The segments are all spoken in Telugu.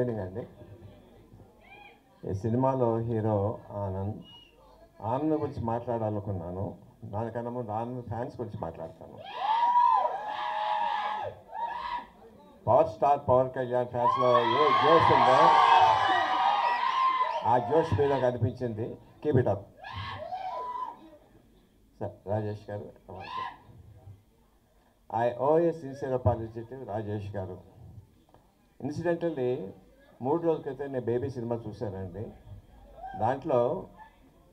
అండి ఈ సినిమాలో హీరో ఆనంద్ గురించి మాట్లాడాలనుకున్నాను. దానికన్నా ముందు ఆనంద్ ఫ్యాన్స్ గురించి మాట్లాడతాను. పవర్ స్టార్ పవన్ కళ్యాణ్ ఫ్యాన్స్లో ఏ జోష్ ఉందో ఆ జోష్ మీద కనిపించింది. Keep it up sir. Rajesh garu, I owe a sincere apology to Rajesh garu. Incidentally 3 రోజుల క్రితం నేను బేబీ సినిమా చూశానండి. దాంట్లో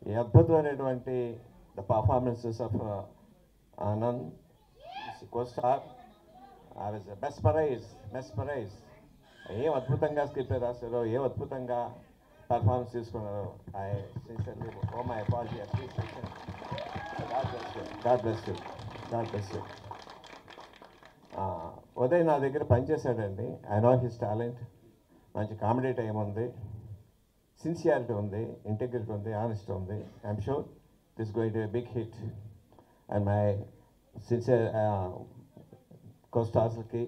ఈ అద్భుతమైనటువంటి the performances of Anand costar are is mesmerise. ఏం అద్భుతంగా స్క్రిప్ట్ రాశారో, ఏం అద్భుతంగా పర్ఫార్మెన్స్ తీసుకున్నారో. I sincerely owe my apology. God bless you. Uday నా దగ్గర పనిచేశాడండి. I know his talent. మంచి కామెడీ టైం ఉంది, సిన్సియారిటీ ఉంది, ఇంటెగ్రిటీ ఉంది, ఆనెస్టీ ఉంది. I'm sure this going to be big hit. And my sincere కోస్టార్స్కి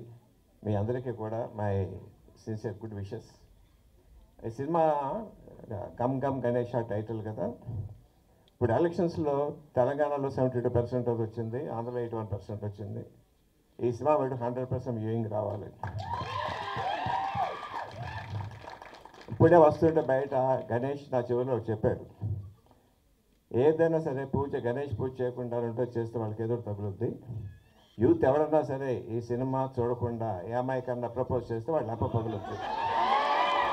మీ అందరికీ కూడా మై సిన్సియర్ గుడ్ విషెస్. ఈ సినిమా గమ్ గమ్ గణేష్ టైటిల్ కదా. ఇప్పుడు ఎలక్షన్స్లో తెలంగాణలో 72% వచ్చింది, ఆంధ్రలో 81% వచ్చింది. ఈ సినిమా బట్టి 100% వ్యూయింగ్ రావాలి. ఇప్పుడే వస్తుంటే బయట గణేష్ నా చెవిలో చెప్పాడు, ఏదైనా సరే గణేష్ పూజ చేయకుండా ఉంటే చేస్తే వాళ్ళకి ఎదురు తగులుద్ది. యూత్ ఎవరన్నా సరే ఈ సినిమా చూడకుండా ఏ అమ్మాయి కన్నా ప్రపోజ్ చేస్తే వాళ్ళు అప్ప పగులుద్ది.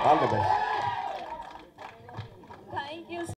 All the best.